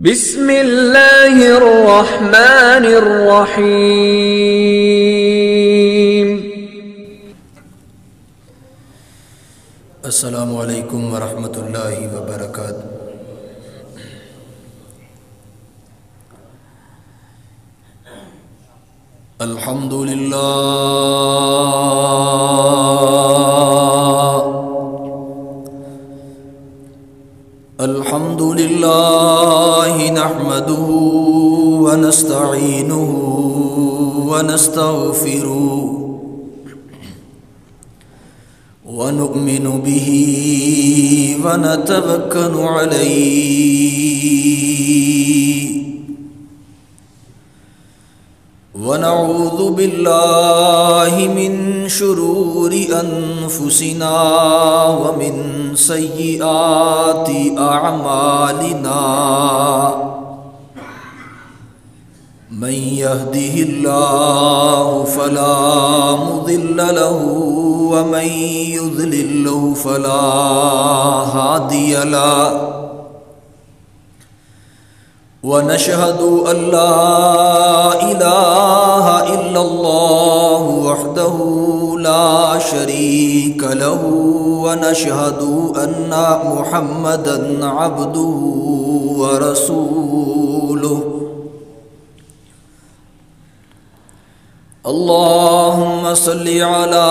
بسم اللہ الرحمن الرحیم۔ السلام علیکم ورحمۃ اللہ وبرکاتہ۔ الحمد للہ نحمده ونستعینه ونستغفره ونؤمن به ونتوکل علیہ ونعوذ باللہ من شرور انفسنا ومن سیئات اعمالنا من يهده الله فلا مضل له ومن يضلل فلا هادي له ونشهد أن لا إله إلا الله وحده لا شريك له ونشهد أن محمدا عبده ورسوله اللهم صل على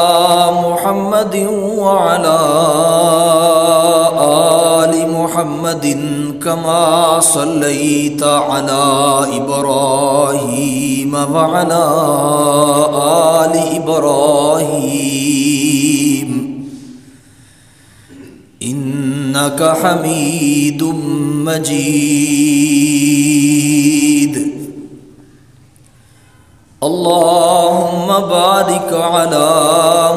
محمد وعلى آل محمد كما صليت على إبراهيم وعلى آل إبراهيم إنك حميد مجيد اللهم بارك على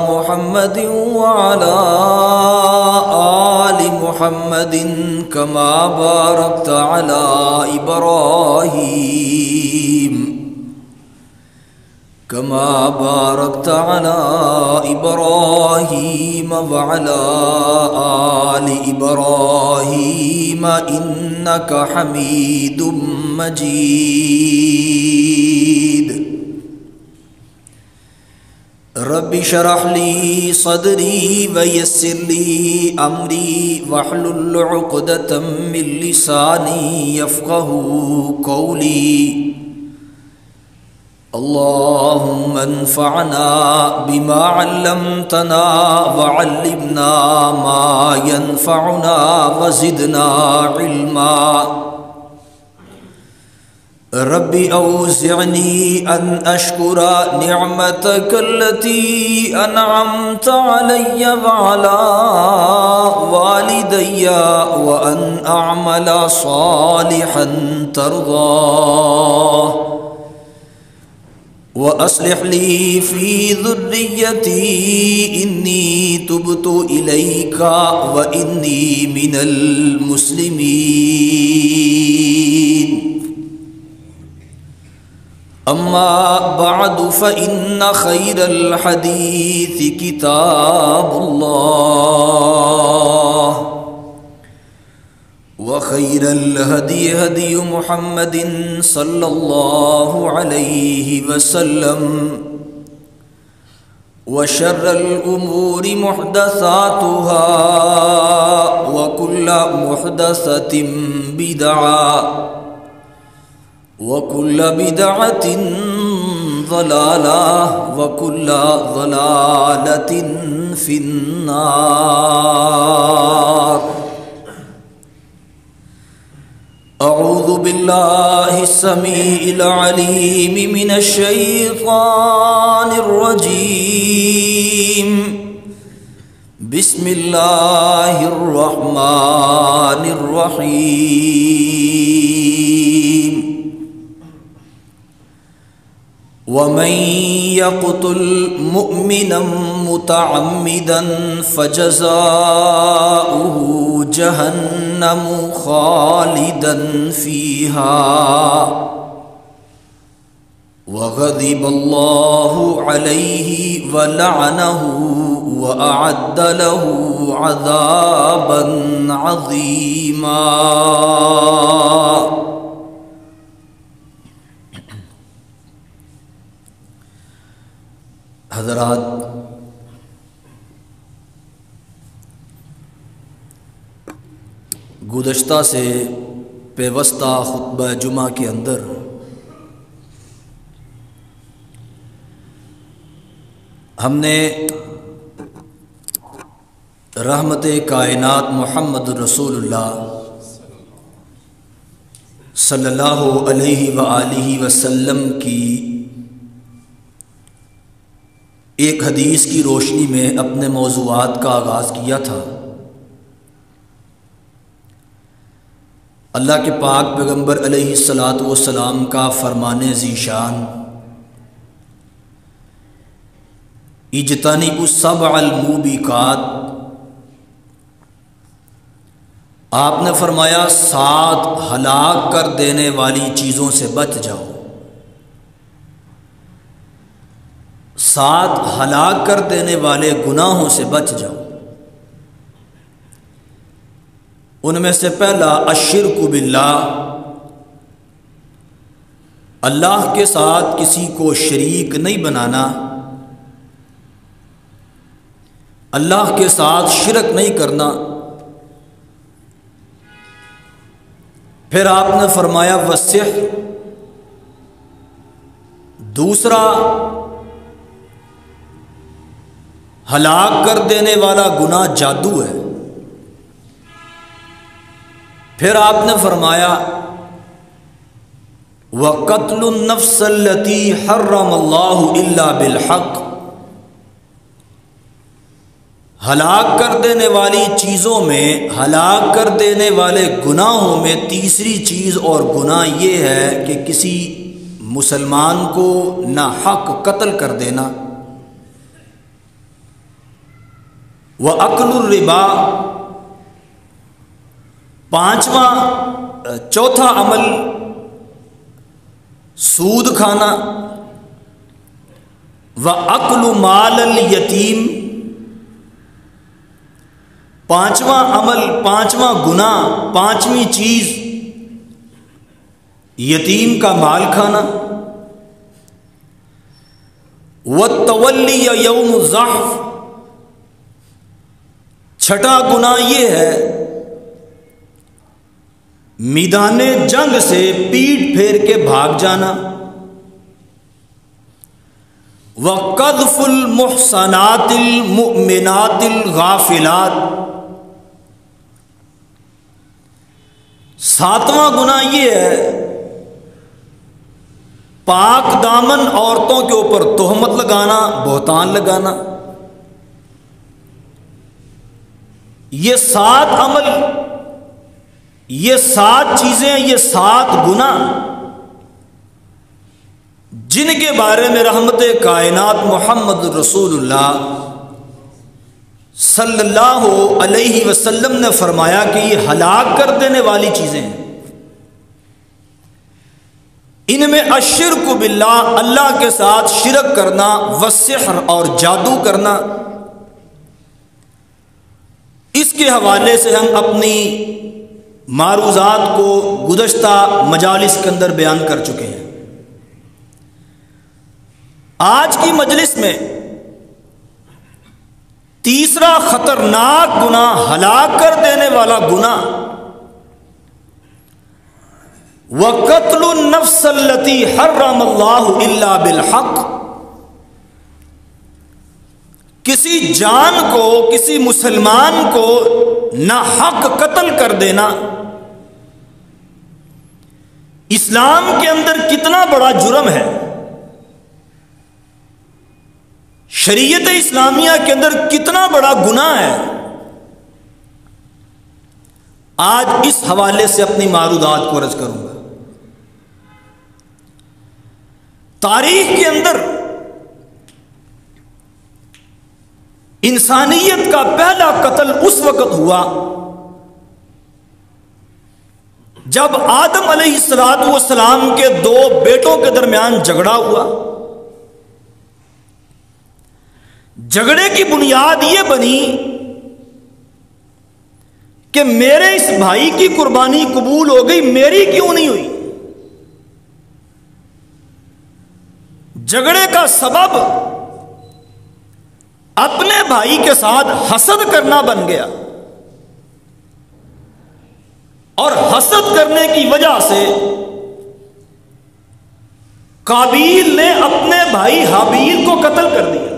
محمد وعلى آل محمد كما باركت على إبراهيم وعلى آل إبراهيم إنك حميد مجيد رب اشرح لي صدري ويسر لي امري واحلل عقدة من لساني يفقهوا قولي اللهم انفعنا بما علمتنا وعلمنا ما ينفعنا وزدنا علما رب اوزعني ان اشكر نعمتك التي انعمت علي وعلى والدي وان اعمل صالحا ترضاه واصلح لي في ذريتي اني تبت اليك واني من المسلمين اما بعد فإن خير الحديث كتاب الله وخير الهدي هدي محمد صلى الله عليه وسلم وشر الأمور محدثاتها وكل محدثة بدعة وكل بدعة ضلالة وكل ضلالة في النار أعوذ بالله السميع العليم من الشيطان الرجيم بسم الله الرحمن الرحيم ومن يقتل مؤمنا متعمدا فجزاؤه جهنم خالدا فيها وغضب الله عليه ولعنه وأعد له عذابا عظيما حضرات، گزشتہ سے پیوستہ خطبہ جمعہ کے اندر ہم نے رحمت کائنات محمد رسول اللہ صلی اللہ علیہ وآلہ وسلم کی ایک حدیث کی روشنی میں اپنے موضوعات کا آغاز کیا تھا۔ اللہ کے پاک پیغمبر علیہ الصلاۃ والسلام کا فرمان ذیشان، اجتنبوا السبع الموبقات، آپ نے فرمایا 7 ہلاک کر دینے والی چیزوں سے بچ جاؤ، 7 ہلاک کر دینے والے گناہوں سے بچ جاؤ۔ ان میں سے پہلا الشرک باللہ، اللہ کے ساتھ کسی کو شریک نہیں بنانا، اللہ کے ساتھ شرک نہیں کرنا۔ پھر آپ نے فرمایا والسحر، دوسرا ہلاک کر دینے والا گناہ جادو ہے۔ پھر آپ نے فرمایا وَقَتْلُ النَّفْسَ الَّتِي حَرَّمَ اللَّهُ إِلَّا بِالْحَقِّ، ہلاک کر دینے والی چیزوں میں، ہلاک کر دینے والے گناہوں میں تیسری چیز اور گناہ یہ ہے کہ کسی مسلمان کو ناحق قتل کر دینا۔ وَأَكْلُ الرِّبَا، چوتھا عمل سود کھانا۔ وَأَكْلُ مَالَ الْيَتِيمِ، پانچواں عمل، پانچواں گناہ، پانچویں چیز یتیم کا مال کھانا۔ وَالتَّوَلِّي يَوْمُ الزَّحْفِ، چھٹا گناہ یہ ہے میدان جنگ سے پیٹ پھیر کے بھاگ جانا۔ وَقَذْفُ الْمُحْصَنَاتِ الْمُؤْمِنَاتِ الْغَافِلَاتِ، ساتواں گناہ یہ ہے پاک دامن عورتوں کے اوپر تہمت لگانا، بہتان لگانا۔ یہ 7 عمل، یہ 7 چیزیں، یہ 7 گناہ جن کے بارے میں رحمت کائنات محمد رسول اللہ صلی اللہ علیہ وسلم نے فرمایا کہ یہ ہلاک کر دینے والی چیزیں ہیں۔ ان میں الشرک باللہ، اللہ کے ساتھ شرک کرنا، والسحر اور جادو کرنا۔ اس کے حوالے سے ہم اپنی معروضات کو گزشتہ مجالس کے اندر بیان کر چکے ہیں۔ آج کی مجلس میں تیسرا خطرناک گناہ، ہلاک کر دینے والا گناہ، وَقَتْلُ النَّفْسَ الَّتِي حَرَّمَ اللَّهُ إِلَّا بِالْحَقِّ، کسی جان کو، کسی مسلمان کو ناحق قتل کر دینا اسلام کے اندر کتنا بڑا جرم ہے، شریعت اسلامیہ کے اندر کتنا بڑا گناہ ہے۔ آج اس حوالے سے اپنی معروضات کو عرض کروں گا۔ تاریخ کے اندر انسانیت کا پہلا قتل اس وقت ہوا جب آدم علیہ السلام کے 2 بیٹوں کے درمیان جھگڑا ہوا۔ جھگڑے کی بنیاد یہ بنی کہ میرے اس بھائی کی قربانی قبول ہو گئی، میری کیوں نہیں ہوئی؟ جھگڑے کا سبب اپنے بھائی کے ساتھ حسد کرنا بن گیا، اور حسد کرنے کی وجہ سے قابیل نے اپنے بھائی حابیل کو قتل کر دیا۔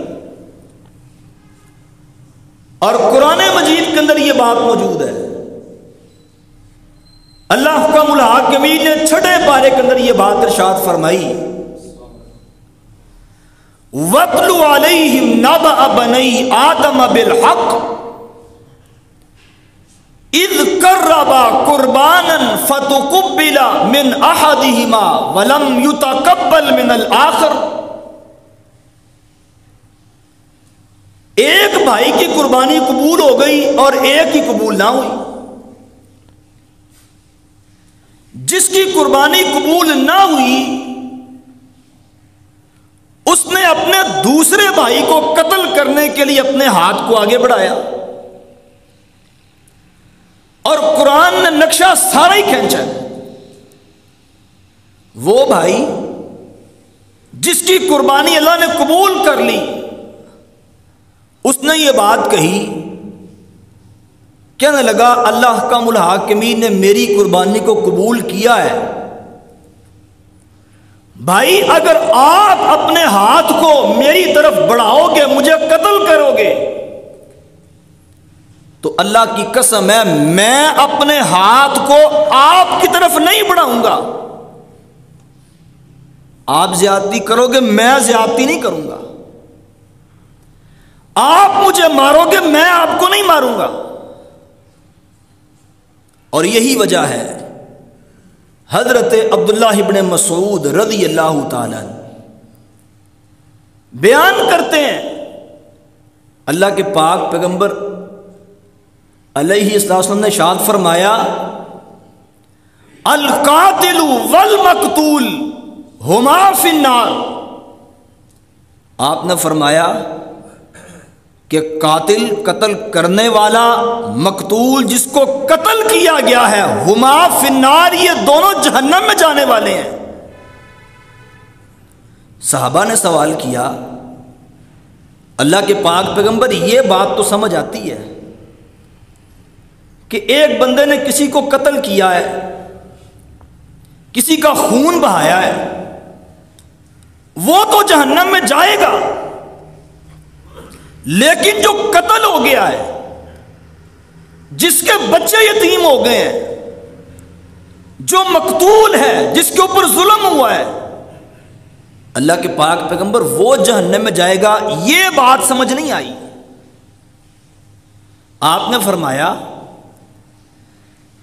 اور قرآن مجید کے اندر یہ بات موجود ہے، اللہ حکم الحاکمین نے 6 پارے کے اندر یہ بات ارشاد فرمائی، وَاتْلُ عَلَيْهِمْ نَبَأَ بَنِي آدَمَ بِالْحَقِّ اِذْ قَرَّبَا قُرْبَانًا فَتُقُبِّلَ مِنْ أَحَدِهِمَا وَلَمْ يُتَقَبَّلْ مِنَ الْآخَرِ۔ ایک بھائی کی قربانی قبول ہو گئی اور ایک کی قبول نہ ہوئی۔ جس کی قربانی قبول نہ ہوئی اس نے اپنے دوسرے بھائی کو قتل کرنے کے لیے اپنے ہاتھ کو آگے بڑھایا، اور قرآن نے نقشہ سارا ہی کھینچا۔ وہ بھائی جس کی قربانی اللہ نے قبول کر لی، اس نے یہ بات کہی، کہنے لگا اللہ حکم الحاکمین نے میری قربانی کو قبول کیا ہے، بھائی اگر آپ اپنے ہاتھ کو میری طرف بڑھاؤ گے، مجھے قتل کرو گے، تو اللہ کی قسم ہے میں اپنے ہاتھ کو آپ کی طرف نہیں بڑھاؤں گا۔ آپ زیادتی کرو گے، میں زیادتی نہیں کروں گا۔ آپ مجھے مارو گے، میں آپ کو نہیں ماروں گا۔ اور یہی وجہ ہے حضرت عبداللہ ابن مسعود رضی اللہ تعالیٰ بیان کرتے ہیں، اللہ کے پاک پیغمبر علیہ السلام نے ارشاد فرمایا، القاتل والمقتول ہما فی النار۔ آپ نے فرمایا کہ قاتل قتل کرنے والا، مقتول جس کو قتل کیا گیا ہے، ہما فی النار، یہ دونوں جہنم میں جانے والے ہیں۔ صحابہ نے سوال کیا، اللہ کے پاک پیغمبر یہ بات تو سمجھ آتی ہے کہ ایک بندے نے کسی کو قتل کیا ہے، کسی کا خون بہایا ہے، وہ تو جہنم میں جائے گا، لیکن جو قتل ہو گیا ہے، جس کے بچے یتیم ہو گئے ہیں، جو مقتول ہے، جس کے اوپر ظلم ہوا ہے، اللہ کے پاک پیغمبر وہ جہنم میں جائے گا، یہ بات سمجھ نہیں آئی۔ آپ نے فرمایا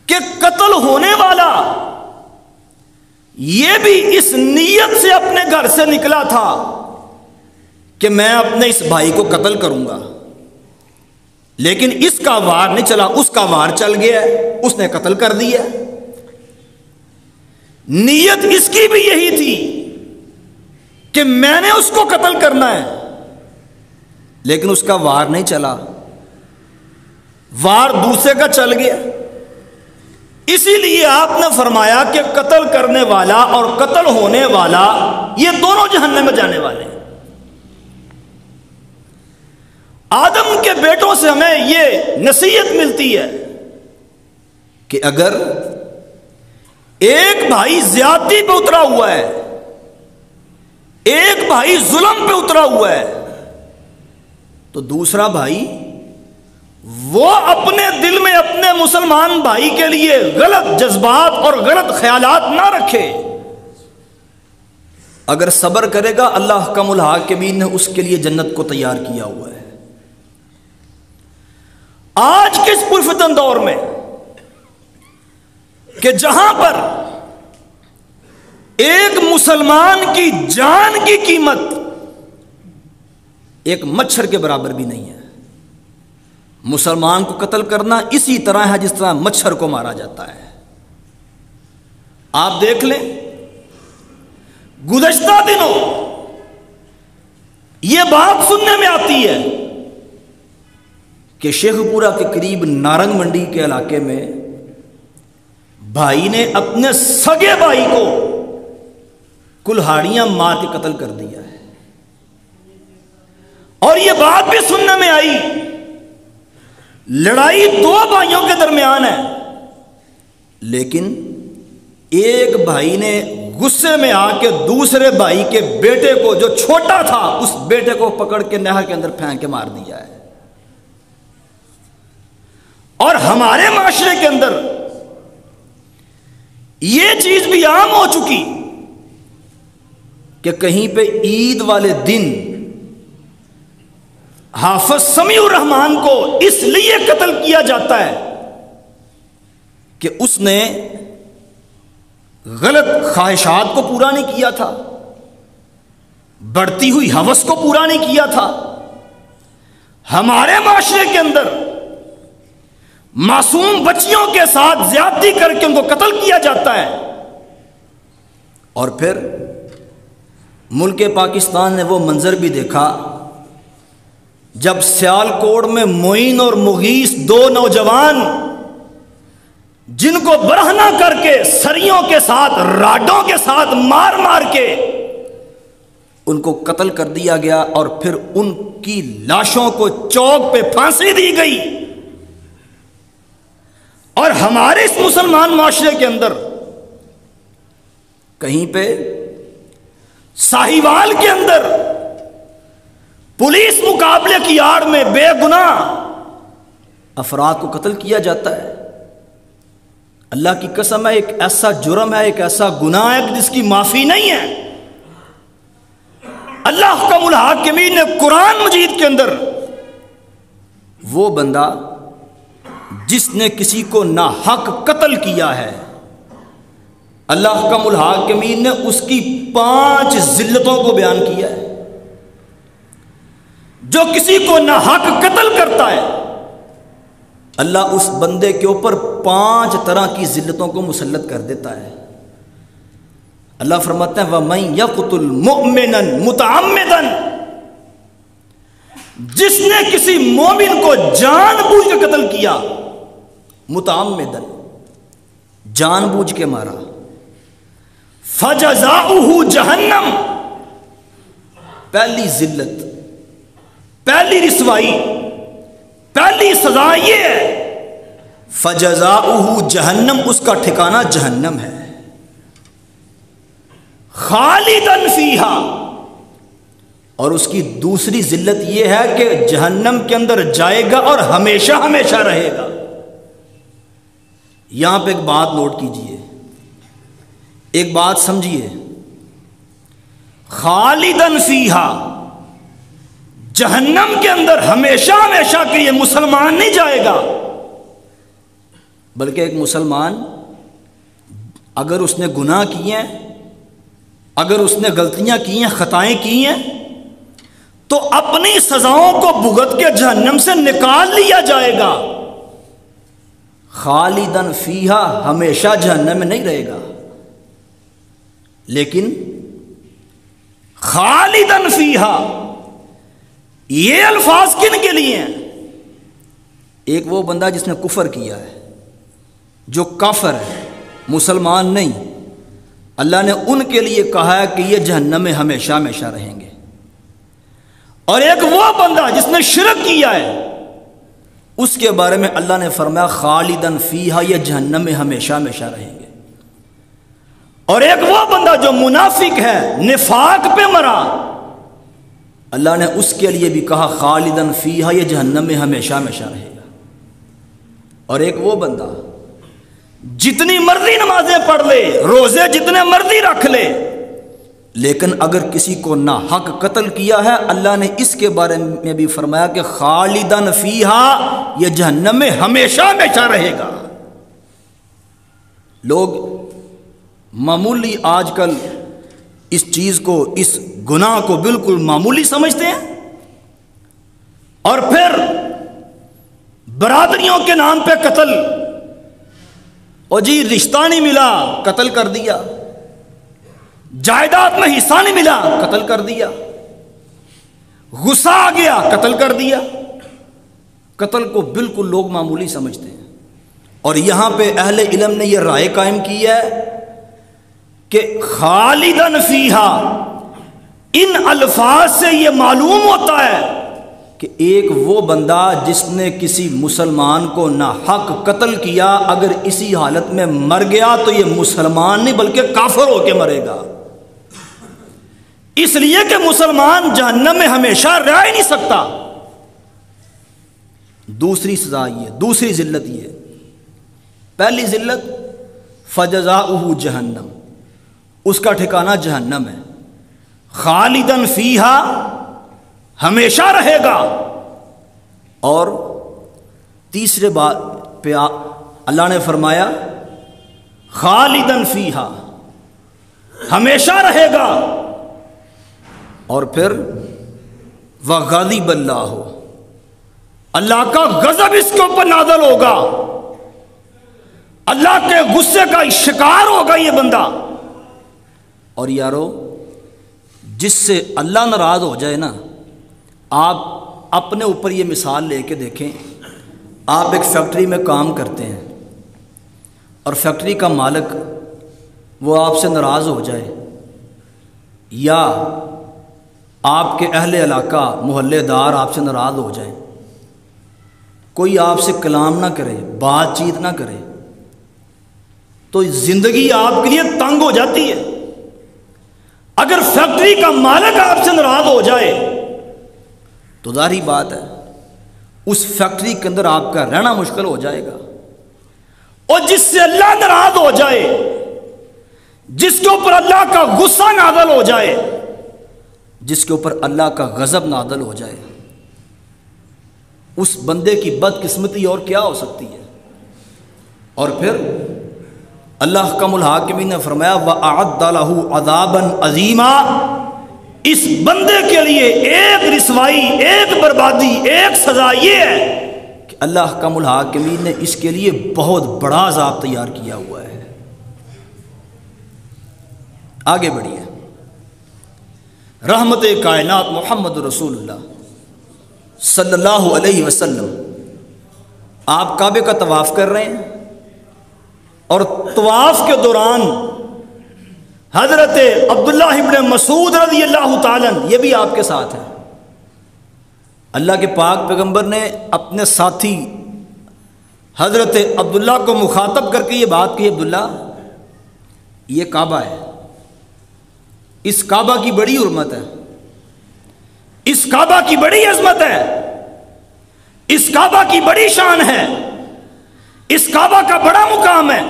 کہ قتل ہونے والا یہ بھی اس نیت سے اپنے گھر سے نکلا تھا کہ میں اپنے اس بھائی کو قتل کروں گا، لیکن اس کا وار نہیں چلا، اس کا وار چل گیا، اس نے قتل کر دیا۔ نیت اس کی بھی یہی تھی کہ میں نے اس کو قتل کرنا ہے، لیکن اس کا وار نہیں چلا، وار دوسرے کا چل گیا۔ اسی لیے آپ نے فرمایا کہ قتل کرنے والا اور قتل ہونے والا یہ دونوں جہنم میں جانے والے ہیں۔ آدم کے بیٹوں سے ہمیں یہ نصیحت ملتی ہے کہ اگر ایک بھائی زیادتی پہ اترا ہوا ہے، ایک بھائی ظلم پہ اترا ہوا ہے، تو دوسرا بھائی وہ اپنے دل میں اپنے مسلمان بھائی کے لیے غلط جذبات اور غلط خیالات نہ رکھے۔ اگر صبر کرے گا، اللہ حکم الحاکمین نے اس کے لیے جنت کو تیار کیا ہوا ہے۔ آج کے اس پرفتن دور میں کہ جہاں پر ایک مسلمان کی جان کی قیمت ایک مچھر کے برابر بھی نہیں ہے، مسلمان کو قتل کرنا اسی طرح ہے جس طرح مچھر کو مارا جاتا ہے۔ آپ دیکھ لیں، گزشتہ دنوں یہ بات سننے میں آتی ہے کہ شیخ پورہ کے قریب نارنگ منڈی کے علاقے میں بھائی نے اپنے سگے بھائی کو کلہاڑیاں مار کے قتل کر دیا ہے، اور یہ بات بھی سننے میں آئی لڑائی دو بھائیوں کے درمیان ہے، لیکن ایک بھائی نے غصے میں آ کے دوسرے بھائی کے بیٹے کو جو چھوٹا تھا اس بیٹے کو پکڑ کے نہر کے اندر پھینک کے مار دیا ہے۔ اور ہمارے معاشرے کے اندر یہ چیز بھی عام ہو چکی کہ کہیں پہ عید والے دن حافظ سمیع الرحمان کو اس لیے قتل کیا جاتا ہے کہ اس نے غلط خواہشات کو پورا نہیں کیا تھا، بڑھتی ہوئی ہوس کو پورا نہیں کیا تھا۔ ہمارے معاشرے کے اندر معصوم بچیوں کے ساتھ زیادتی کر کے ان کو قتل کیا جاتا ہے، اور پھر ملک پاکستان نے وہ منظر بھی دیکھا جب سیالکوٹ میں معین اور مغیث دو نوجوان جن کو برہنہ کر کے سریوں کے ساتھ راڈوں کے ساتھ مار مار کے ان کو قتل کر دیا گیا، اور پھر ان کی لاشوں کو چوک پہ پھانسی دی گئی۔ اور ہمارے اس مسلمان معاشرے کے اندر کہیں پہ ساہیوال کے اندر پولیس مقابلے کی آڑ میں بے گناہ افراد کو قتل کیا جاتا ہے۔ اللہ کی قسم ہے، ایک ایسا جرم ہے، ایک ایسا گناہ ہے جس کی معافی نہیں ہے۔ اللہ حکم الحاکمین نے قرآن مجید کے اندر وہ بندہ جس نے کسی کو ناحق قتل کیا ہے، اللہ حکم الحاکمین نے اس کی 5 ذلتوں کو بیان کیا ہے۔ جو کسی کو ناحق قتل کرتا ہے اللہ اس بندے کے اوپر 5 طرح کی ذلتوں کو مسلط کر دیتا ہے۔ اللہ فرماتے ہیں وَمَن يَقْتُلْ مُؤْمِنًا مُتَعَمِّدًا، جس نے کسی مومن کو جان بوجھ کے قتل کیا، متعمدًا جان بوجھ کے مارا، فَجَزَاؤُهُ جَہَنَّمْ، پہلی ذلت، پہلی رسوائی، پہلی سزا یہ ہے فَجَزَاؤُهُ جہنم، اس کا ٹھکانہ جہنم ہے، خالداً فیہا، اور اس کی دوسری ذلت یہ ہے کہ جہنم کے اندر جائے گا اور ہمیشہ ہمیشہ رہے گا۔ یہاں پہ ایک بات نوٹ کیجئے، ایک بات سمجھیے، خالداً فیہا، جہنم کے اندر ہمیشہ ہمیشہ کے لیے مسلمان نہیں جائے گا، بلکہ ایک مسلمان اگر اس نے گناہ کیے ہیں، اگر اس نے غلطیاں کی ہیں، خطائیں کی ہیں، تو اپنی سزاؤں کو بھگت کے جہنم سے نکال لیا جائے گا۔ خالداً فیہا، ہمیشہ جہنم میں نہیں رہے گا، لیکن خالداً فیہا یہ الفاظ کن کے لیے ہیں؟ ایک وہ بندہ جس نے کفر کیا ہے، جو کافر ہے، مسلمان نہیں، اللہ نے ان کے لیے کہا ہے کہ یہ جہنم میں ہمیشہ ہمیشہ رہیں گے۔ اور ایک وہ بندہ جس نے شرک کیا ہے، اس کے بارے میں اللہ نے فرمایا خالداً فیہا، یہ جہنم میں ہمیشہ ہمیشہ رہیں گے۔ اور ایک وہ بندہ جو منافق ہے، نفاق پہ مرا، اللہ نے اس کے لیے بھی کہا خالداً فیہا، یہ جہنم میں ہمیشہ ہمیشہ رہے گا۔ اور ایک وہ بندہ جتنی مرضی نمازیں پڑھ لے، روزے جتنے مرضی رکھ لے، لیکن اگر کسی کو ناحق قتل کیا ہے، اللہ نے اس کے بارے میں بھی فرمایا کہ خالداً فیہا، یہ جہنم میں ہمیشہ ہمیشہ رہے گا۔ لوگ معمولی آج کل اس چیز کو، اس گناہ کو بالکل معمولی سمجھتے ہیں، اور پھر برادریوں کے نام پہ قتل، اور جی رشتہ نہیں ملا قتل کر دیا، جائیداد میں حصہ نہیں ملا قتل کر دیا، غصہ آ گیا قتل کر دیا۔ قتل کو بالکل لوگ معمولی سمجھتے ہیں، اور یہاں پہ اہل علم نے یہ رائے قائم کی ہے کہ خالداً فیہا، ان الفاظ سے یہ معلوم ہوتا ہے کہ ایک وہ بندہ جس نے کسی مسلمان کو ناحق قتل کیا، اگر اسی حالت میں مر گیا تو یہ مسلمان نہیں بلکہ کافر ہو کے مرے گا، اس لیے کہ مسلمان جہنم میں ہمیشہ رہ ہی نہیں سکتا۔ دوسری سزا یہ، دوسری ذلت یہ، پہلی ذلت فجزاؤہ جہنم، اس کا ٹھکانہ جہنم ہے، خالدن فیہا، ہمیشہ رہے گا۔ اور تیسرے بات پہ اللہ نے فرمایا خالدن فیہا، ہمیشہ رہے گا، اور پھر وغضب اللہ، اللہ کا غضب اس کے اوپر نازل ہوگا، اللہ کے غصے کا شکار ہوگا یہ بندہ۔ اور یارو، جس سے اللہ ناراض ہو جائے نا، آپ اپنے اوپر یہ مثال لے کے دیکھیں۔ آپ ایک فیکٹری میں کام کرتے ہیں اور فیکٹری کا مالک وہ آپ سے ناراض ہو جائے، یا آپ کے اہل علاقہ محلے دار آپ سے ناراض ہو جائیں، کوئی آپ سے کلام نہ کرے، بات چیت نہ کرے، تو زندگی آپ کے لیے تنگ ہو جاتی ہے۔ اگر فیکٹری کا مالک آپ سے ناراض ہو جائے تو ظاہری بات ہے اس فیکٹری کے اندر آپ کا رہنا مشکل ہو جائے گا۔ اور جس سے اللہ ناراض ہو جائے، جس کے اوپر اللہ کا غصہ نازل ہو جائے، جس کے اوپر اللہ کا غضب نازل ہو جائے، اس بندے کی بدقسمتی اور کیا ہو سکتی ہے۔ اور پھر اللہ حکم الحاکمین نے فرمایا وَأَعَدَّ لَهُ عَذَابًا عَظِيمًا، اس بندے کے لیے ایک رسوائی، ایک بربادی، ایک سزا یہ ہے کہ اللہ حکم الحاکمین نے اس کے لیے بہت بڑا عذاب تیار کیا ہوا ہے۔ آگے بڑھیے۔ رحمت کائنات محمد رسول اللہ صلی اللہ علیہ وسلم، آپ کعبے کا طواف کر رہے ہیں، اور طواف کے دوران حضرت عبداللہ ابن مسعود رضی اللہ تعالیٰ یہ بھی آپ کے ساتھ ہیں۔ اللہ کے پاک پیغمبر نے اپنے ساتھی حضرت عبداللہ کو مخاطب کر کے یہ بات کی، عبداللہ یہ کعبہ ہے، اس کعبہ کی بڑی حرمت ہے، اس کعبہ کی بڑی عظمت ہے، اس کعبہ کی بڑی شان ہے، اس کعبہ کا بڑا مقام ہے،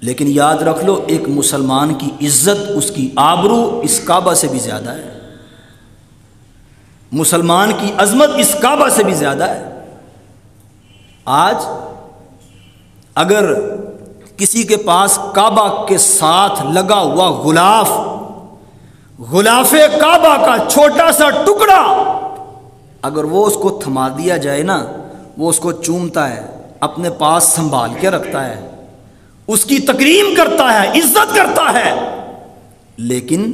لیکن یاد رکھ لو ایک مسلمان کی عزت، اس کی آبرو اس کعبہ سے بھی زیادہ ہے، مسلمان کی عظمت اس کعبہ سے بھی زیادہ ہے۔ آج اگر کسی کے پاس کعبہ کے ساتھ لگا ہوا غلاف کعبہ کا چھوٹا سا ٹکڑا اگر وہ اس کو تھما دیا جائے نا، وہ اس کو چومتا ہے، اپنے پاس سنبھال کے رکھتا ہے، اس کی تکریم کرتا ہے، عزت کرتا ہے، لیکن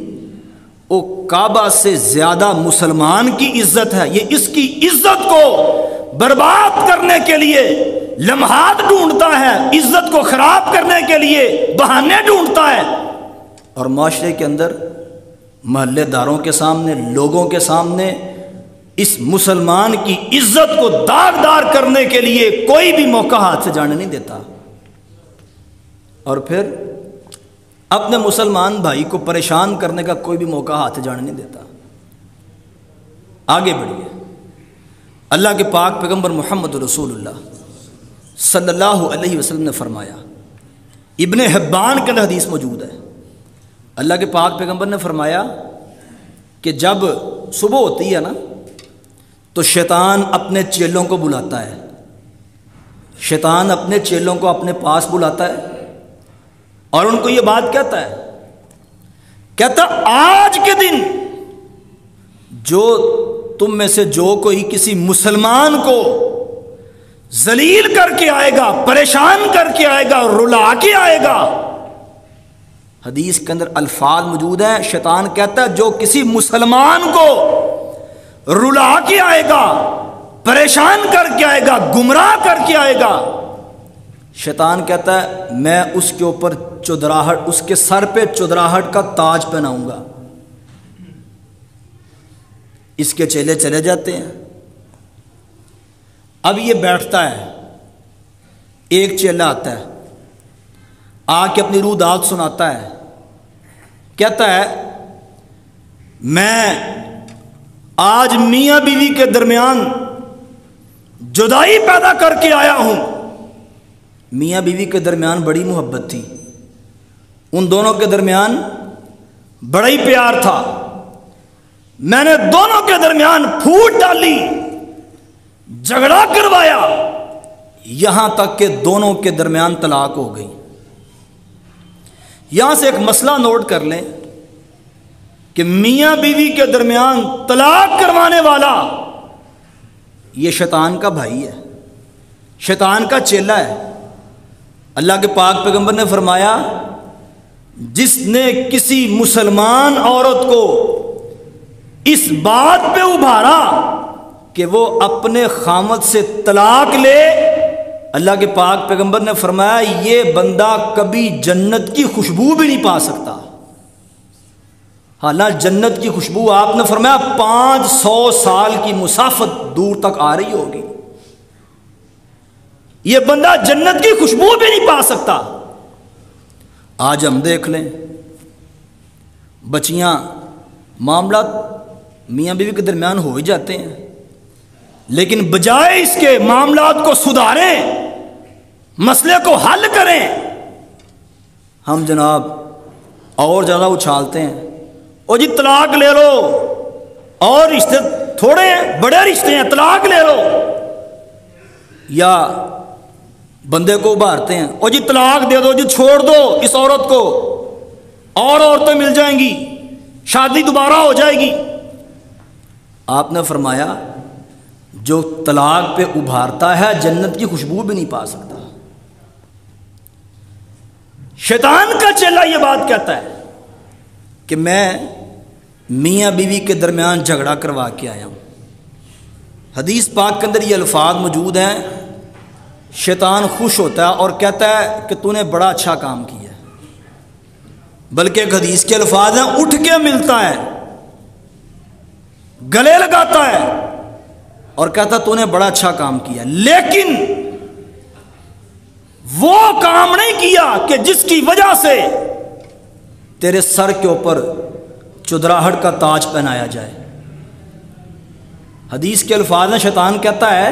وہ کعبہ سے زیادہ مسلمان کی عزت ہے۔ یہ اس کی عزت کو برباد کرنے کے لیے لمحات ڈھونڈتا ہے، عزت کو خراب کرنے کے لیے بہانے ڈھونڈتا ہے، اور معاشرے کے اندر محلے داروں کے سامنے، لوگوں کے سامنے اس مسلمان کی عزت کو داغدار کرنے کے لیے کوئی بھی موقع ہاتھ سے جانے نہیں دیتا، اور پھر اپنے مسلمان بھائی کو پریشان کرنے کا کوئی بھی موقع ہاتھ سے جانے نہیں دیتا۔ آگے بڑھیے۔ اللہ کے پاک پیغمبر محمد رسول اللہ صلی اللہ علیہ وسلم نے فرمایا، ابن حبان کے اندر حدیث موجود ہے، اللہ کے پاک پیغمبر نے فرمایا کہ جب صبح ہوتی ہے نا تو شیطان اپنے چیلوں کو بلاتا ہے، شیطان اپنے چیلوں کو اپنے پاس بلاتا ہے اور ان کو یہ بات کہتا آج کے دن جو تم میں سے جو کوئی کسی مسلمان کو ذلیل کر کے آئے گا، پریشان کر کے آئے گا، رلا کے آئے گا، حدیث کے اندر الفاظ موجود ہیں، شیطان کہتا ہے جو کسی مسلمان کو رلا کے آئے گا، پریشان کر کے آئے گا، گمراہ کر کے آئے گا، شیطان کہتا ہے میں اس کے اوپر چودراہٹ، اس کے سر پہ چودراہٹ کا تاج پہناؤں گا۔ اس کے چیلے چلے جاتے ہیں، اب یہ بیٹھتا ہے، ایک چیلا آتا ہے، آ کے اپنی روح داد سناتا ہے، کہتا ہے میں آج میاں بیوی کے درمیان جدائی پیدا کر کے آیا ہوں۔ میاں بیوی کے درمیان بڑی محبت تھی، ان دونوں کے درمیان بڑا ہی پیار تھا، میں نے دونوں کے درمیان پھوٹ ڈالی، جھگڑا کروایا، یہاں تک کہ دونوں کے درمیان طلاق ہو گئی۔ یہاں سے ایک مسئلہ نوٹ کر لیں کہ میاں بیوی کے درمیان طلاق کروانے والا یہ شیطان کا بھائی ہے، شیطان کا چیلا ہے۔ اللہ کے پاک پیغمبر نے فرمایا جس نے کسی مسلمان عورت کو اس بات پہ ابھارا کہ وہ اپنے خامد سے طلاق لے، اللہ کے پاک پیغمبر نے فرمایا یہ بندہ کبھی جنت کی خوشبو بھی نہیں پا سکتا۔ حالانکہ جنت کی خوشبو آپ نے فرمایا 500 سال کی مسافت دور تک آ رہی ہوگی، یہ بندہ جنت کی خوشبو بھی نہیں پا سکتا۔ آج ہم دیکھ لیں بچیاں معاملات میاں بیوی کے درمیان ہو ہی جاتے ہیں، لیکن بجائے اس کے معاملات کو سدھاریں، مسئلے کو حل کریں، ہم جناب اور زیادہ اچھالتے ہیں، او جی طلاق لے لو، اور رشتے تھوڑے ہیں بڑے رشتے ہیں طلاق لے لو، یا بندے کو ابھارتے ہیں او جی طلاق دے دو جی، چھوڑ دو اس عورت کو، اور عورتیں مل جائیں گی، شادی دوبارہ ہو جائے گی۔ آپ نے فرمایا جو طلاق پہ ابھارتا ہے جنت کی خوشبو بھی نہیں پا سکتا۔ شیطان کا چیلا یہ بات کہتا ہے کہ میں میاں بیوی کے درمیان جھگڑا کروا کے آیا ہوں۔ حدیث پاک کے اندر یہ الفاظ موجود ہیں، شیطان خوش ہوتا ہے اور کہتا ہے کہ تو نے بڑا اچھا کام کیا ہے، بلکہ ایک حدیث کے الفاظ ہیں اٹھ کے ملتا ہے، گلے لگاتا ہے اور کہتا تو نے بڑا اچھا کام کیا، لیکن وہ کام نہیں کیا کہ جس کی وجہ سے تیرے سر کے اوپر چدراہٹ کا تاج پہنایا جائے۔ حدیث کے الفاظ میں شیطان کہتا ہے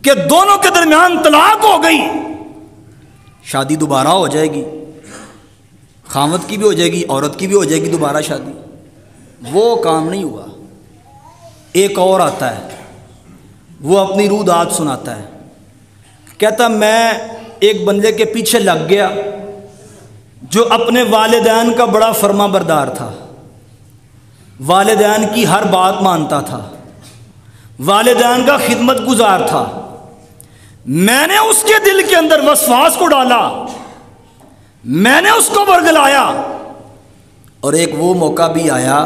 کہ دونوں کے درمیان طلاق ہو گئی، شادی دوبارہ ہو جائے گی، خامد کی بھی ہو جائے گی، عورت کی بھی ہو جائے گی دوبارہ شادی، وہ کام نہیں ہوا۔ ایک اور آتا ہے، وہ اپنی روح داد سناتا ہے، کہتا میں ایک بندے کے پیچھے لگ گیا جو اپنے والدین کا بڑا فرما بردار تھا، والدین کی ہر بات مانتا تھا، والدین کا خدمت گزار تھا۔ میں نے اس کے دل کے اندر وسواس کو ڈالا، میں نے اس کو ورگلایا، اور ایک وہ موقع بھی آیا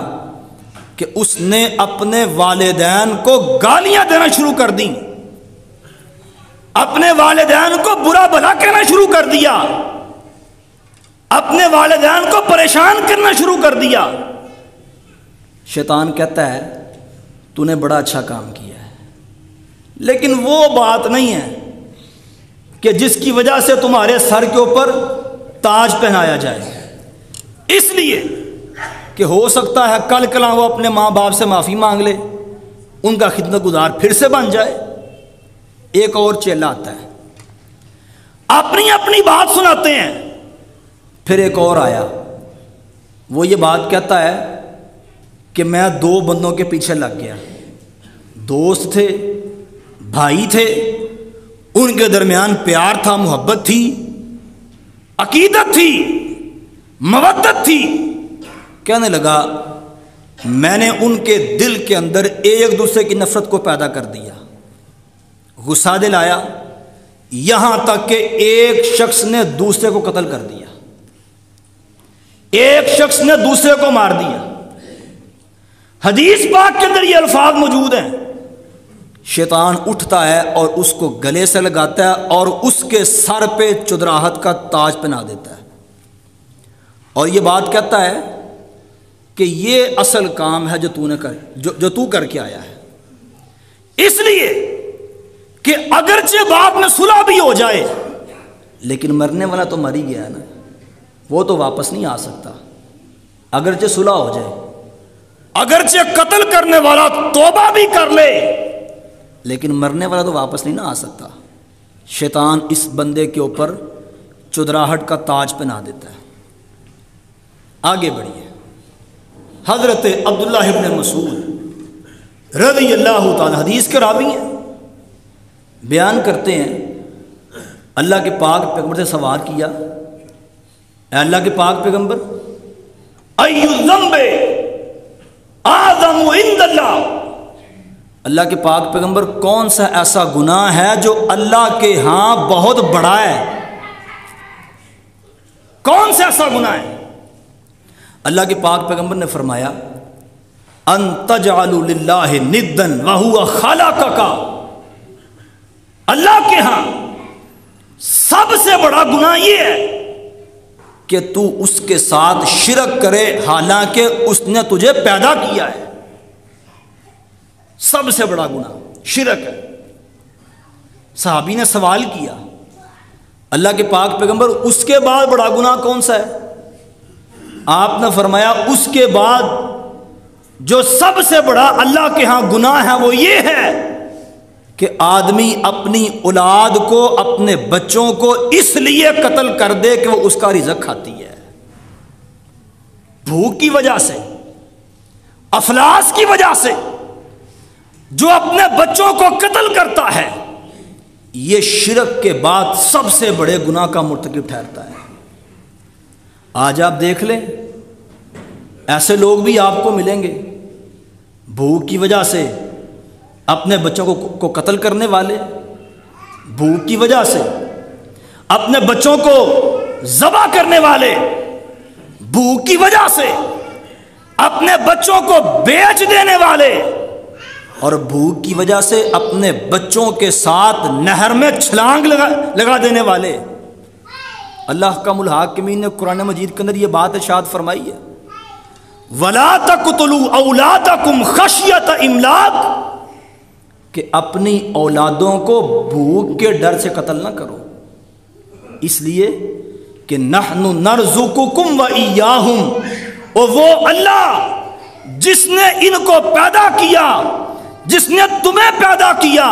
کہ اس نے اپنے والدین کو گالیاں دینا شروع کر دیں، اپنے والدین کو برا بھلا کہنا شروع کر دیا، اپنے والدین کو پریشان کرنا شروع کر دیا۔ شیطان کہتا ہے تو نے بڑا اچھا کام کیا ہے، لیکن وہ بات نہیں ہے کہ جس کی وجہ سے تمہارے سر کے اوپر تاج پہنایا جائے، اس لیے کہ ہو سکتا ہے کل کلا وہ اپنے ماں باپ سے معافی مانگ لے، ان کا خدمت گزار پھر سے بن جائے۔ ایک اور چیلا آتا ہے، اپنی اپنی بات سناتے ہیں۔ پھر ایک اور آیا، وہ یہ بات کہتا ہے کہ میں 2 بندوں کے پیچھے لگ گیا، دوست تھے، بھائی تھے، ان کے درمیان پیار تھا، محبت تھی، عقیدت تھی، مودت تھی۔ کہنے لگا میں نے ان کے دل کے اندر ایک دوسرے کی نفرت کو پیدا کر دیا، غصہ دلایا، یہاں تک کہ ایک شخص نے دوسرے کو قتل کر دیا، ایک شخص نے دوسرے کو مار دیا۔ حدیث پاک کے اندر یہ الفاظ موجود ہیں، شیطان اٹھتا ہے اور اس کو گلے سے لگاتا ہے اور اس کے سر پہ چدراہت کا تاج پہنا دیتا ہے، اور یہ بات کہتا ہے کہ یہ اصل کام ہے جو تو کر کے آیا ہے، اس لیے کہ اگرچہ بعد میں صلح بھی ہو جائے لیکن مرنے والا تو مر ہی گیا ہے نا، وہ تو واپس نہیں آ سکتا۔ اگرچہ صلح ہو جائے، اگرچہ قتل کرنے والا توبہ بھی کر لے، لیکن مرنے والا تو واپس نہیں نہ آ سکتا۔ شیطان اس بندے کے اوپر چدراہٹ کا تاج پہنا دیتا ہے۔ آگے بڑھیے، حضرت عبداللہ ابن مسعود رضی اللہ تعالی حدیث کے راوی ہیں، بیان کرتے ہیں اللہ کے پاک پیغمبر سے سوال کیا، اے اللہ کے پاک پیغمبر، ای الذنب اعظم عند اللہ، اللہ کے پاک پیغمبر کون سا ایسا گناہ ہے جو اللہ کے ہاں بہت بڑا ہے؟ کون سا ایسا گناہ ہے؟ اللہ کے پاک پیغمبر نے فرمایا ان تجعل للہ ندا وہو خلقک، اللہ کے ہاں سب سے بڑا گناہ یہ ہے کہ تو اس کے ساتھ شرک کرے حالانکہ اس نے تجھے پیدا کیا ہے۔ سب سے بڑا گناہ شرک ہے۔ صحابی نے سوال کیا اللہ کے پاک پیغمبر اس کے بعد بڑا گناہ کون سا ہے؟ آپ نے فرمایا اس کے بعد جو سب سے بڑا اللہ کے ہاں گناہ ہے وہ یہ ہے کہ آدمی اپنی اولاد کو، اپنے بچوں کو اس لیے قتل کر دے کہ وہ اس کا رزق کھاتی ہے، بھوک کی وجہ سے، افلاس کی وجہ سے جو اپنے بچوں کو قتل کرتا ہے، یہ شرک کے بعد سب سے بڑے گناہ کا مرتکب ٹھہرتا ہے۔ آج آپ دیکھ لیں ایسے لوگ بھی آپ کو ملیں گے، بھوک کی وجہ سے اپنے بچوں کو قتل کرنے والے، بھوک کی وجہ سے اپنے بچوں کو ذبح کرنے والے، بھوک کی وجہ سے اپنے بچوں کو بیچ دینے والے، اور بھوک کی وجہ سے اپنے بچوں کے ساتھ نہر میں چھلانگ لگا دینے والے۔ اللہ کا الحاکمین نے قرآن مجید کے اندر یہ بات ارشاد فرمائی ہے وَلَا تَقْتُلُوا أَوْلَادَكُمْ خَشْيَةَ إِمْلَاقٍ، کہ اپنی اولادوں کو بھوک کے ڈر سے قتل نہ کرو، اس لیے کہ نَحْنُ نَرْزُقُكُمْ وَإِيَّاهُمْ، اور وہ اللہ جس نے ان کو پیدا کیا، جس نے تمہیں پیدا کیا،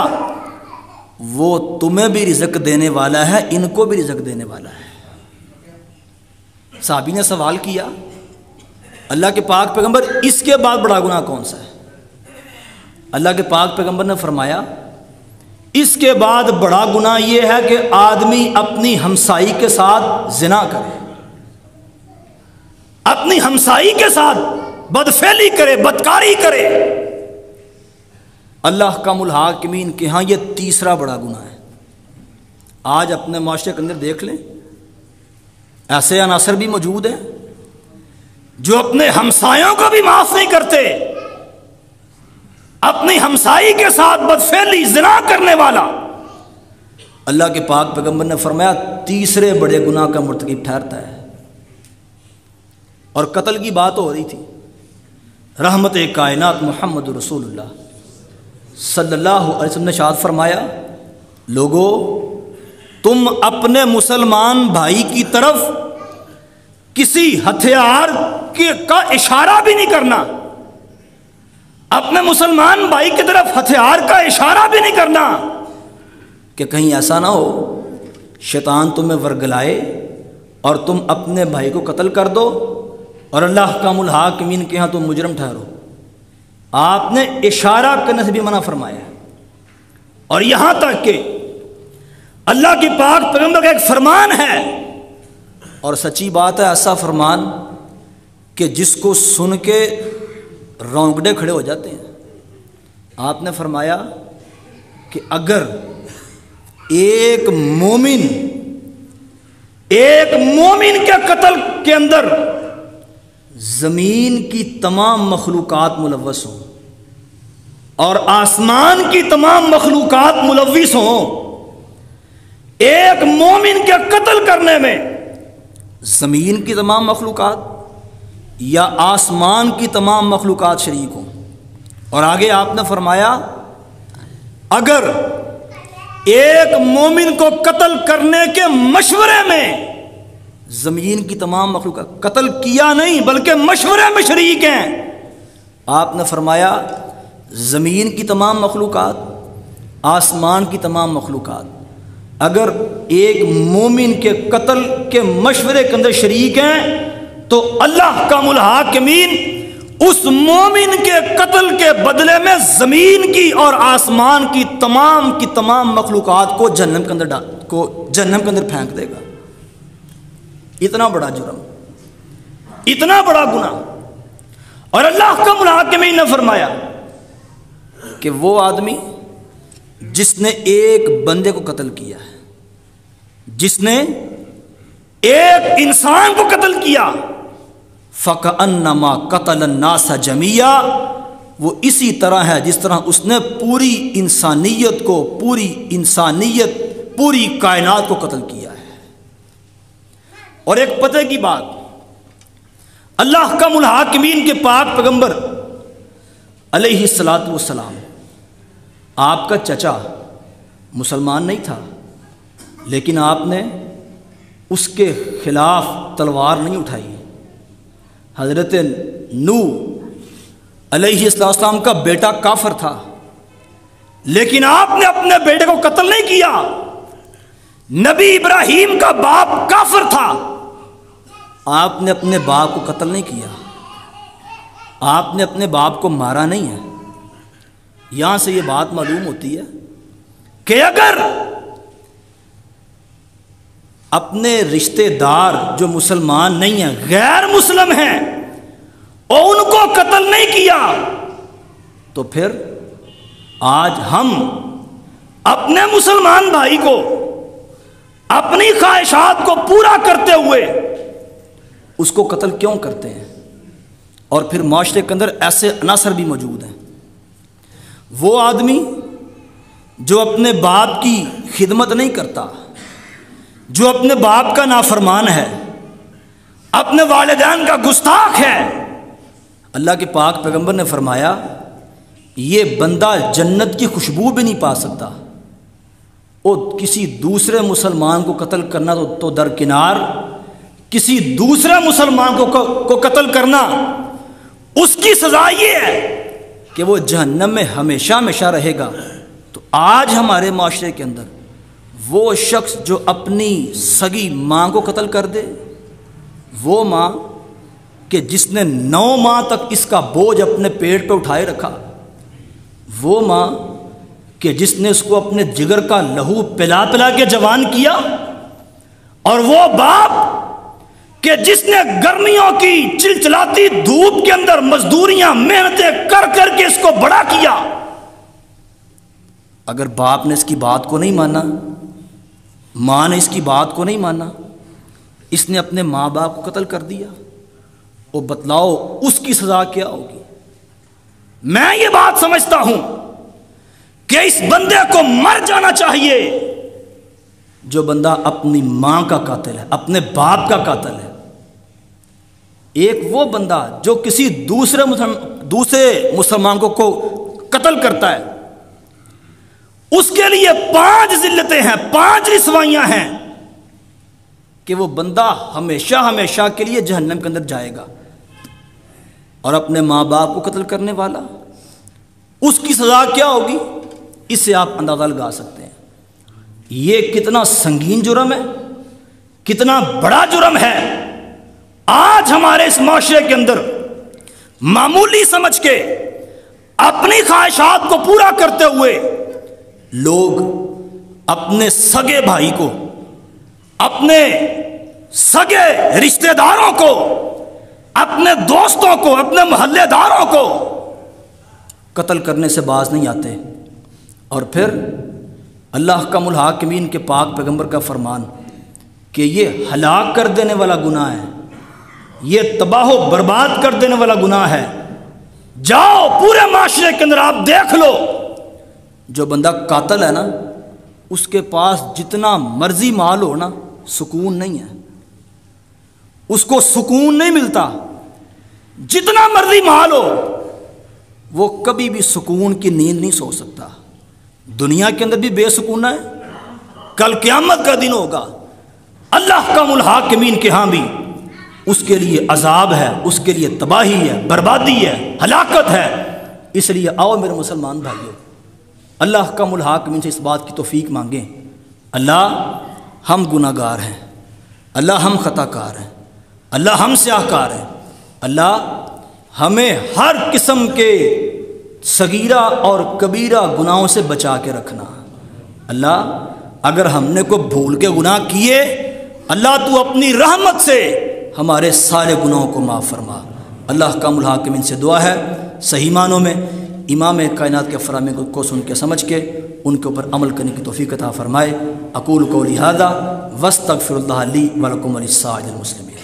وہ تمہیں بھی رزق دینے والا ہے، ان کو بھی رزق دینے والا ہے۔ صحابی نے سوال کیا اللہ کے پاک پیغمبر اس کے بعد بڑا گناہ کون سا ہے؟ اللہ کے پاک پیغمبر نے فرمایا اس کے بعد بڑا گناہ یہ ہے کہ آدمی اپنی ہمسائی کے ساتھ زنا کرے، اپنی ہمسائی کے ساتھ بدفعلی کرے، بدکاری کرے۔ اللہ کا الحاکمین کے ہاں یہ تیسرا بڑا گناہ ہے۔ آج اپنے معاشرے کے اندر دیکھ لیں ایسے عناصر بھی موجود ہیں جو اپنے ہمسایوں کو بھی معاف نہیں کرتے، اپنی ہمسائی کے ساتھ بدفعلی زنا کرنے والا۔ اللہ کے پاک پیغمبر نے فرمایا تیسرے بڑے گناہ کا مرتکب ٹھہرتا ہے۔ اور قتل کی بات ہو رہی تھی، رحمت کائنات محمد رسول اللہ صلی اللہ علیہ وسلم نے ارشاد فرمایا لوگو تم اپنے مسلمان بھائی کی طرف کسی ہتھیار کا اشارہ بھی نہیں کرنا، اپنے مسلمان بھائی کی طرف ہتھیار کا اشارہ بھی نہیں کرنا کہ کہیں ایسا نہ ہو شیطان تمہیں ورگلائے اور تم اپنے بھائی کو قتل کر دو اور اللہ کا الحاکمین کے ہاں تم مجرم ٹھہرو۔ آپ نے اشارہ کرنے سے بھی منع فرمایا، اور یہاں تک کہ اللہ کی پاک پیغمبر کا ایک فرمان ہے، اور سچی بات ہے ایسا فرمان کہ جس کو سن کے رونگٹے کھڑے ہو جاتے ہیں۔ آپ نے فرمایا کہ اگر ایک مومن کے قتل کے اندر زمین کی تمام مخلوقات ملوث ہوں اور آسمان کی تمام مخلوقات ملوث ہوں، ایک مومن کے قتل کرنے میں زمین کی تمام مخلوقات یا آسمان کی تمام مخلوقات شریک ہوں، اور آگے آپ نے فرمایا اگر ایک مومن کو قتل کرنے کے مشورے میں زمین کی تمام مخلوقات، قتل کیا نہیں بلکہ مشورے میں شریک ہیں، آپ نے فرمایا زمین کی تمام مخلوقات، آسمان کی تمام مخلوقات اگر ایک مومن کے قتل کے مشورے کے اندر شریک ہیں تو اللہ احکم الحاکمین اس مومن کے قتل کے بدلے میں زمین کی اور آسمان کی تمام مخلوقات کو جہنم کے اندر پھینک دے گا۔ اتنا بڑا جرم، اتنا بڑا گناہ۔ اور اللہ احکم الحاکمین نے فرمایا کہ وہ آدمی جس نے ایک بندے کو قتل کیا ہے، جس نے ایک انسان کو قتل کیا، فَكَأَنَّمَا قَتَلَ النَّاسَ جَمِيعًا، وہ اسی طرح ہے جس طرح اس نے پوری انسانیت پوری کائنات کو قتل کیا ہے۔ اور ایک پتہ کی بات، اللہ احکم الحاکمین کے پاک پیغمبر علیہ الصلاۃ والسلام، آپ کا چچا مسلمان نہیں تھا لیکن آپ نے اس کے خلاف تلوار نہیں اٹھائی۔ حضرت نوح علیہ السلام کا بیٹا کافر تھا لیکن آپ نے اپنے بیٹے کو قتل نہیں کیا۔ نبی ابراہیم کا باپ کافر تھا، آپ نے اپنے باپ کو قتل نہیں کیا، آپ نے اپنے باپ کو مارا نہیں ہے۔ یہاں سے یہ بات معلوم ہوتی ہے کہ اگر اپنے رشتہ دار جو مسلمان نہیں ہیں، غیر مسلم ہیں، اور ان کو قتل نہیں کیا تو پھر آج ہم اپنے مسلمان بھائی کو اپنی خواہشات کو پورا کرتے ہوئے اس کو قتل کیوں کرتے ہیں؟ اور پھر معاشرے کے اندر ایسے عناصر بھی موجود ہیں۔ وہ آدمی جو اپنے باپ کی خدمت نہیں کرتا، جو اپنے باپ کا نافرمان ہے، اپنے والدین کا گستاخ ہے، اللہ کے پاک پیغمبر نے فرمایا یہ بندہ جنت کی خوشبو بھی نہیں پا سکتا۔ اور کسی دوسرے مسلمان کو قتل کرنا تو درکنار، کسی دوسرے مسلمان کو قتل کرنا اس کی سزا یہ ہے کہ وہ جہنم میں ہمیشہ ہمیشہ رہے گا۔ تو آج ہمارے معاشرے کے اندر وہ شخص جو اپنی سگی ماں کو قتل کر دے، وہ ماں کہ جس نے 9 ماہ تک اس کا بوجھ اپنے پیٹ پہ اٹھائے رکھا، وہ ماں کہ جس نے اس کو اپنے جگر کا لہو پلا پلا کے جوان کیا، اور وہ باپ کہ جس نے گرمیوں کی چلچلاتی دھوپ کے اندر مزدوریاں محنتیں کر کر کے اس کو بڑا کیا۔ اگر باپ نے اس کی بات کو نہیں مانا، ماں نے اس کی بات کو نہیں مانا، اس نے اپنے ماں باپ کو قتل کر دیا، وہ بتلاؤ اس کی سزا کیا ہوگی؟ میں یہ بات سمجھتا ہوں کہ اس بندے کو مر جانا چاہیے جو بندہ اپنی ماں کا قاتل ہے، اپنے باپ کا قاتل ہے۔ ایک وہ بندہ جو کسی دوسرے مسلمان کو قتل کرتا ہے، اس کے لیے 5 ذلتیں ہیں، 5 رسوائیاں ہیں کہ وہ بندہ ہمیشہ ہمیشہ کے لیے جہنم کے اندر جائے گا۔ اور اپنے ماں باپ کو قتل کرنے والا، اس کی سزا کیا ہوگی؟ اس سے آپ اندازہ لگا سکتے ہیں یہ کتنا سنگین جرم ہے، کتنا بڑا جرم ہے۔ آج ہمارے اس معاشرے کے اندر معمولی سمجھ کے اپنی خواہشات کو پورا کرتے ہوئے لوگ اپنے سگے بھائی کو، اپنے سگے رشتہ داروں کو، اپنے دوستوں کو، اپنے محلے داروں کو قتل کرنے سے باز نہیں آتے۔ اور پھر اللہ احکم الحاکمین کے پاک پیغمبر کا فرمان کہ یہ ہلاک کر دینے والا گناہ ہے، یہ تباہ و برباد کر دینے والا گناہ ہے۔ جاؤ پورے معاشرے کے اندر آپ دیکھ لو، جو بندہ قاتل ہے نا، اس کے پاس جتنا مرضی مال ہو نا، سکون نہیں ہے، اس کو سکون نہیں ملتا۔ جتنا مرضی مال ہو، وہ کبھی بھی سکون کی نیند نہیں سو سکتا، دنیا کے اندر بھی بے سکونہ ہے، کل قیامت کا دن ہوگا، اللہ کا الحاکمین کے ہاں بھی اس کے لیے عذاب ہے، اس کے لیے تباہی ہے، بربادی ہے، ہلاکت ہے۔ اس لیے آؤ میرے مسلمان بھائیوں، اللہ کا الحاکمین سے اس بات کی توفیق مانگیں، اللہ ہم گناہ گار ہیں، اللہ ہم خطا کار ہیں، اللہ ہم سیاہ کار ہیں، اللہ ہمیں ہر قسم کے صغیرہ اور کبیرہ گناہوں سے بچا کے رکھنا۔ اللہ اگر ہم نے کوئی بھول کے گناہ کیے، اللہ تو اپنی رحمت سے ہمارے سارے گناہوں کو معاف فرما۔ اللہ کا الحاکمین سے دعا ہے صحیح معنوں میں امام کائنات کے فرامین کو سن کے سمجھ کے ان کے اوپر عمل کرنے کی توفیق عطا فرمائے۔ اقول قولی ھذا واستغفر اللہ لی ولکم ولسائر المسلمین۔